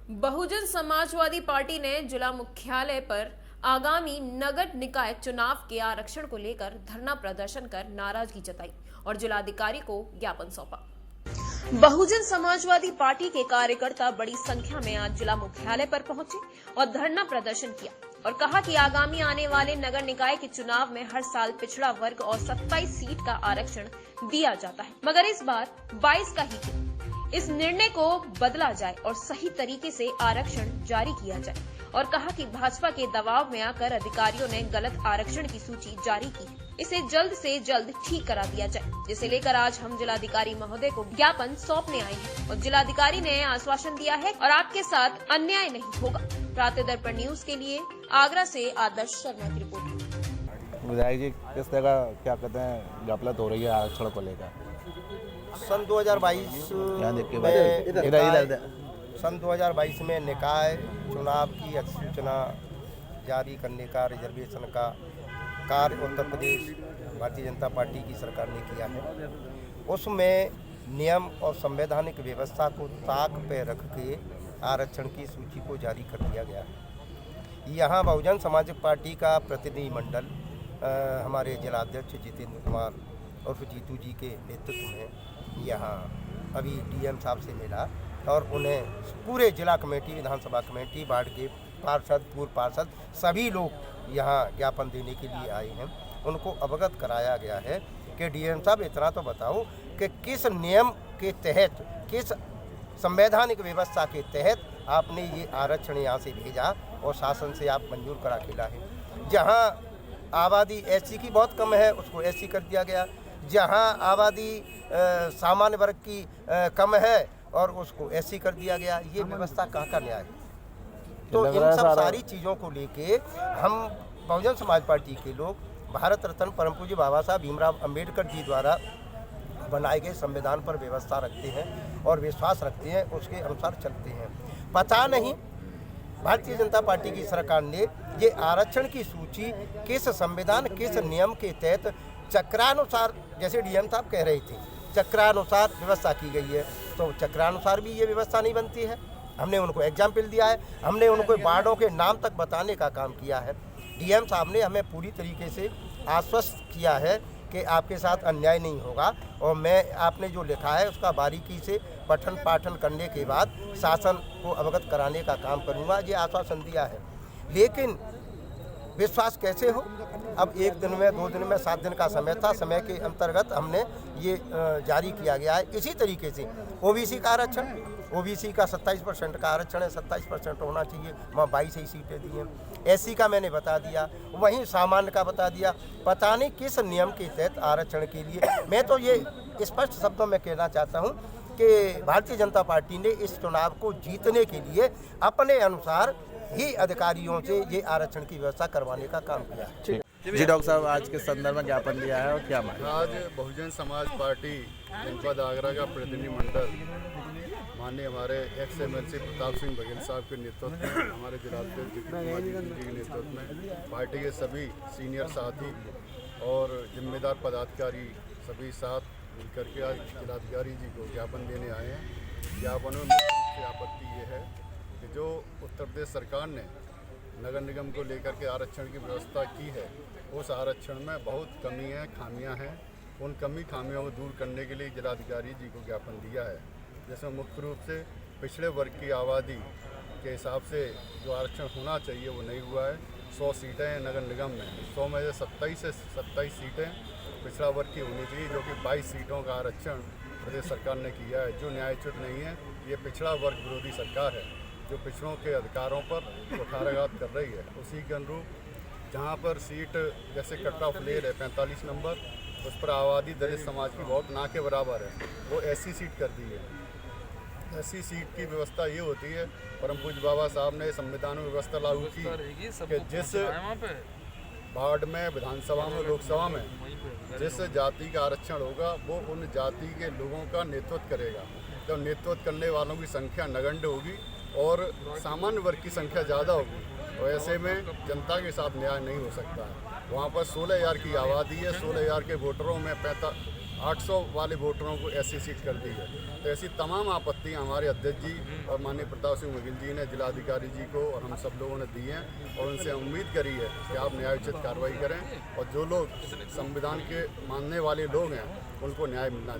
Bahujan Samajwadi party ने जिला मुख्यालय पर आगामी नगर निकाय चुनाव के आरक्षण को लेकर धरना प्रदर्शन कर नाराजगी जताई और जिलाधिकारी को ज्ञापन सौंपा। बहुजन समाजवादी पार्टी के कार्यकर्ता बड़ी संख्या में आज जिला मुख्यालय पर पहुंचे और धरना प्रदर्शन किया और कहा कि आगामी आने वाले नगर निकाय के चुनाव में हर साल पिछड़ा वर्ग और 27 सीट का आरक्षण दिया जाता है, मगर इस बार 22 का ही क्यों? इस निर्णय को बदला जाए और सही तरीके से आरक्षण जारी किया जाए और कहा कि भाजपा के दबाव में आकर अधिकारियों ने गलत आरक्षण की सूची जारी की है, इसे जल्द से जल्द ठीक करा दिया जाए, जिसे लेकर आज हम जिलाधिकारी महोदय को ज्ञापन सौंपने आए हैं और जिलाधिकारी ने आश्वासन दिया है और आपके साथ अन्याय नहीं होगा। प्रातः दर्पण न्यूज के लिए आगरा से आदर्श शर्मा की रिपोर्ट। विधायक जी, किस तरह क्या कहते हैं गफलत हो रही है आरक्षण को लेकर? सन 2022 में निकाय चुनाव की अधिसूचना जारी करने का रिजर्वेशन का कार्य उत्तर प्रदेश भारतीय जनता पार्टी की सरकार ने किया है। उसमें नियम और संवैधानिक व्यवस्था को ताक पे रख के आरक्षण की सूची को जारी कर दिया गया है। यहाँ बहुजन समाज पार्टी का प्रतिनिधिमंडल हमारे जिलाध्यक्ष जितेंद्र कुमार और जीतू जी के नेतृत्व में यहाँ अभी डीएम साहब से मिला और उन्हें पूरे जिला कमेटी, विधानसभा कमेटी, वार्ड के पार्षद, पूर्व पार्षद सभी लोग यहाँ ज्ञापन देने के लिए आए हैं। उनको अवगत कराया गया है कि डीएम साहब इतना तो बताओ कि किस नियम के तहत, किस संवैधानिक व्यवस्था के तहत आपने ये आरक्षण यहाँ से भेजा और शासन से आप मंजूर करा के लाए। जहाँ आबादी एससी की बहुत कम है उसको एससी कर दिया गया, जहाँ आबादी सामान्य वर्ग की कम है और उसको एससी कर दिया गया। ये व्यवस्था कहाँ का न्याय है? तो इन सब सारी चीज़ों को लेके हम बहुजन समाज पार्टी के लोग भारत रत्न परम पूज्य बाबा साहब भीमराव अंबेडकर जी द्वारा बनाए गए संविधान पर व्यवस्था रखते हैं और विश्वास रखते हैं, उसके अनुसार चलते हैं। पता नहीं भारतीय जनता पार्टी की सरकार ने ये आरक्षण की सूची किस संविधान, किस नियम के तहत चक्रानुसार, जैसे डीएम साहब कह रहे थे, चक्रानुसार व्यवस्था की गई है, तो चक्रानुसार भी ये व्यवस्था नहीं बनती है। हमने उनको एग्जाम्पल दिया है, हमने उनको वार्डों के नाम तक बताने का काम किया है। डीएम साहब ने हमें पूरी तरीके से आश्वस्त किया है कि आपके साथ अन्याय नहीं होगा और मैं आपने जो लिखा है उसका बारीकी से पठन पाठन करने के बाद शासन को अवगत कराने का काम करूँगा, ये आश्वासन दिया है। लेकिन विश्वास कैसे हो? अब 1 दिन में, 2 दिन में, 7 दिन का समय था, समय के अंतर्गत हमने ये जारी किया गया है। इसी तरीके से ओबीसी का आरक्षण, ओबीसी का 27% का आरक्षण है, 27% होना चाहिए, वहाँ 22 ही सीटें दी हैं। एससी का मैंने बता दिया, वहीं सामान्य का बता दिया। पता नहीं किस नियम के तहत आरक्षण के लिए। मैं तो ये स्पष्ट शब्दों में कहना चाहता हूँ कि भारतीय जनता पार्टी ने इस चुनाव को जीतने के लिए अपने अनुसार ही अधिकारियों से ये आरक्षण की व्यवस्था करवाने का काम किया है। जी डॉक्टर साहब, आज के संदर्भ में ज्ञापन दिया है और क्या मांग? आज बहुजन समाज पार्टी जनपद आगरा का प्रतिनिधिमंडल माननीय हमारे एक्स एमएलसी प्रताप सिंह बघेल साहब के नेतृत्व में, हमारे जिलाध्यक्ष जितेंद्र जी के नेतृत्व में, पार्टी के सभी सीनियर साथी और जिम्मेदार पदाधिकारी सभी साथ मिलकर के आज जिलाधिकारी जी को ज्ञापन देने आए हैं। ज्ञापन में मुख्य रूप से आपत्ति ये है कि जो उत्तर प्रदेश सरकार ने नगर निगम को लेकर के आरक्षण की व्यवस्था की है, उस आरक्षण में बहुत कमी है, खामियां हैं। उन खामियों को दूर करने के लिए जिलाधिकारी जी को ज्ञापन दिया है, जिसमें मुख्य रूप से पिछड़े वर्ग की आबादी के हिसाब से जो आरक्षण होना चाहिए वो नहीं हुआ है। 100 सीटें हैं नगर निगम में, 100 में से 27 सीटें पिछड़ा वर्ग की होनी चाहिए, जो कि 22 सीटों का आरक्षण प्रदेश सरकार ने किया है, जो न्यायोचित नहीं है। ये पिछड़ा वर्ग विरोधी सरकार है जो पिछड़ों के अधिकारों पर कुठाराघात कर रही है। उसी के अनुरूप जहाँ पर सीट जैसे कट ऑफ ले है 45 नंबर, उस पर आबादी दलित समाज की बहुत ना के बराबर है, वो एससी सीट कर दी है। एससी सीट की व्यवस्था ये होती है, परम पूज्य बाबा साहब ने संविधान में व्यवस्था लागू की कि जिस वार्ड में, विधानसभा में, लोकसभा में जिस जाति का आरक्षण होगा वो उन जाति के लोगों का नेतृत्व करेगा। जब नेतृत्व करने वालों की संख्या नगण्य होगी और सामान्य वर्ग की संख्या ज़्यादा होगी, तो ऐसे में जनता के साथ न्याय नहीं हो सकता है। वहाँ पर 16,000 की आबादी है, 16,000 के वोटरों में 800 वाले वोटरों को ऐसी सीट कर दी है। तो ऐसी तमाम आपत्तियां हमारे अध्यक्ष जी और माननीय प्रताप सिंह बघेल जी ने जिलाधिकारी जी को और हम सब लोगों ने दी हैं और उनसे उम्मीद करी है कि आप न्यायोचित कार्रवाई करें और जो लोग संविधान के मानने वाले लोग हैं उनको न्याय मिलना चाहिए।